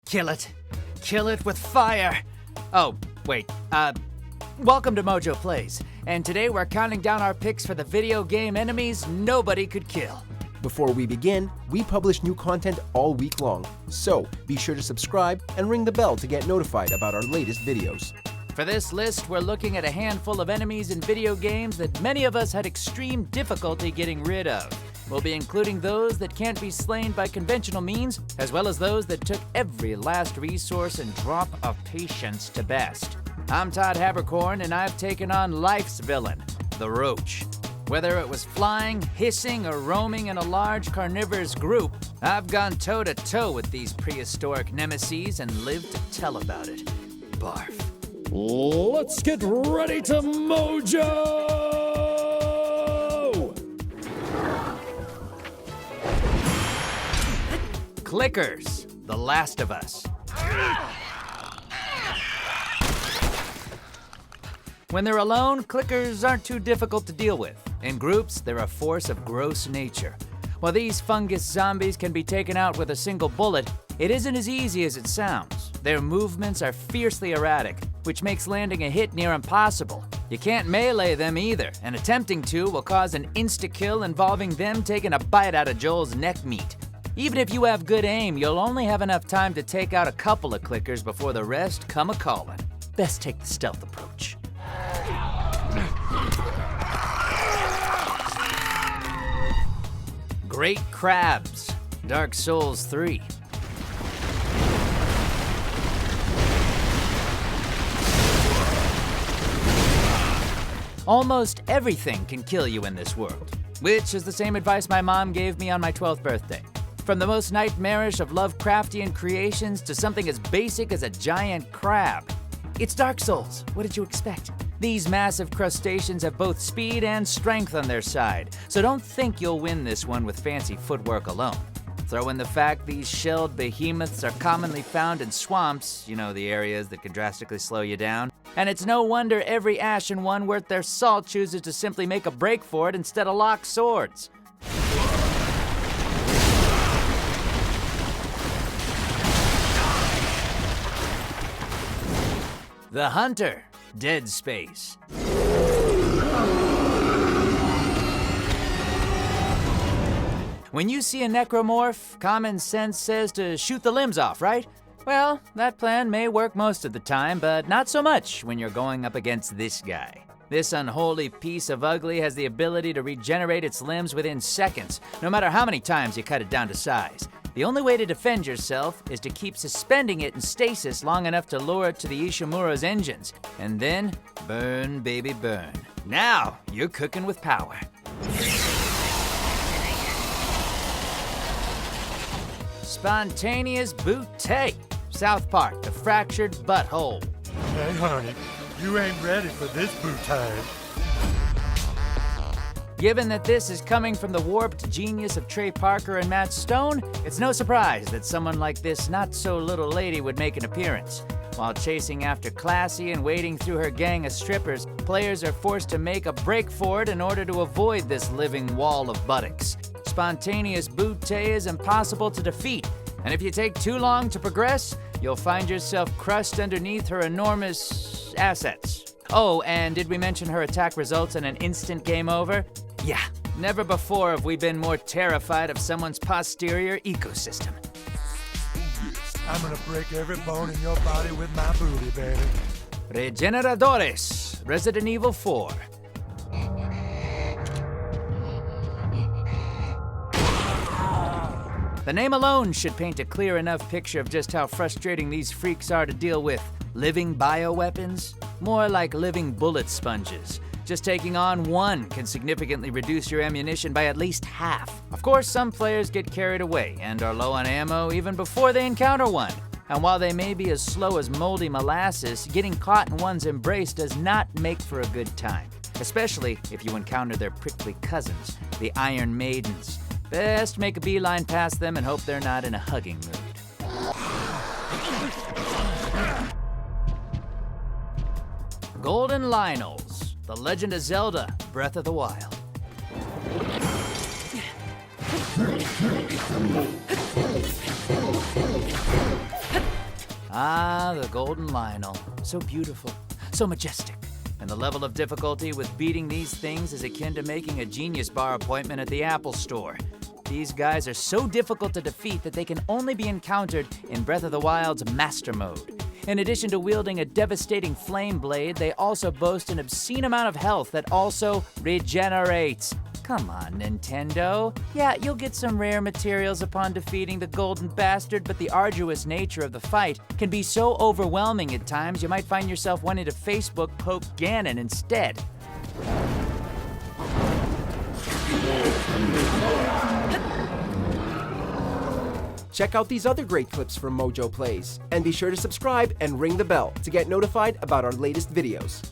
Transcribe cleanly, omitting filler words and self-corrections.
Kill it. Kill it with fire. Oh, wait. Welcome to MojoPlays. And today we're counting down our picks for the video game enemies nobody could kill. Before we begin, we publish new content all week long, so be sure to subscribe and ring the bell to get notified about our latest videos. For this list, we're looking at a handful of enemies in video games that many of us had extreme difficulty getting rid of. We'll be including those that can't be slain by conventional means, as well as those that took every last resource and drop of patience to best. I'm Todd Habercorn, and I've taken on life's villain, the Roach. Whether it was flying, hissing, or roaming in a large carnivorous group, I've gone toe-to-toe with these prehistoric nemeses and lived to tell about it. Barf. Let's get ready to Mojo! Clickers, The Last of Us. When they're alone, clickers aren't too difficult to deal with. In groups, they're a force of gross nature. While these fungus zombies can be taken out with a single bullet, it isn't as easy as it sounds. Their movements are fiercely erratic, which makes landing a hit near impossible. You can't melee them either, and attempting to will cause an insta-kill involving them taking a bite out of Joel's neck meat. Even if you have good aim, you'll only have enough time to take out a couple of clickers before the rest come a-calling. Best take the stealth approach. Great Crabs, Dark Souls 3. Almost everything can kill you in this world, which is the same advice my mom gave me on my 12th birthday. From the most nightmarish of Lovecraftian creations to something as basic as a giant crab. It's Dark Souls. What did you expect? These massive crustaceans have both speed and strength on their side, so don't think you'll win this one with fancy footwork alone. Throw in the fact these shelled behemoths are commonly found in swamps, you know, the areas that can drastically slow you down, and it's no wonder every ashen one worth their salt chooses to simply make a break for it instead of lock swords. The Hunter, Dead Space. When you see a Necromorph, common sense says to shoot the limbs off, right? Well, that plan may work most of the time, but not so much when you're going up against this guy. This unholy piece of ugly has the ability to regenerate its limbs within seconds, no matter how many times you cut it down to size. The only way to defend yourself is to keep suspending it in stasis long enough to lure it to the Ishimura's engines, and then burn, baby, burn. Now you're cooking with power. Spontaneous Bootay, South Park, The Fractured Butthole. Hey, honey, you ain't ready for this bootay. Given that this is coming from the warped genius of Trey Parker and Matt Stone, it's no surprise that someone like this not-so-little lady would make an appearance. While chasing after Classy and wading through her gang of strippers, players are forced to make a break for it in order to avoid this living wall of buttocks. Spontaneous Bootay is impossible to defeat, and if you take too long to progress, you'll find yourself crushed underneath her enormous assets. Oh, and did we mention her attack results in an instant game over? Yeah, never before have we been more terrified of someone's posterior ecosystem. I'm gonna break every bone in your body with my booty, baby. Regeneradores, Resident Evil 4. The name alone should paint a clear enough picture of just how frustrating these freaks are to deal with. Living bioweapons? More like living bullet sponges. Just taking on one can significantly reduce your ammunition by at least half. Of course, some players get carried away and are low on ammo even before they encounter one. And while they may be as slow as moldy molasses, getting caught in one's embrace does not make for a good time. Especially if you encounter their prickly cousins, the Iron Maidens. Best make a beeline past them and hope they're not in a hugging mood. Golden Lynels, The Legend of Zelda, Breath of the Wild. Ah, the Golden Lionel. So beautiful, so majestic. And the level of difficulty with beating these things is akin to making a Genius Bar appointment at the Apple Store. These guys are so difficult to defeat that they can only be encountered in Breath of the Wild's Master Mode. In addition to wielding a devastating flame blade, they also boast an obscene amount of health that also regenerates. Come on, Nintendo. Yeah, you'll get some rare materials upon defeating the Golden Bastard, but the arduous nature of the fight can be so overwhelming at times you might find yourself wanting to Facebook poke Ganon instead. Check out these other great clips from MojoPlays, and be sure to subscribe and ring the bell to get notified about our latest videos.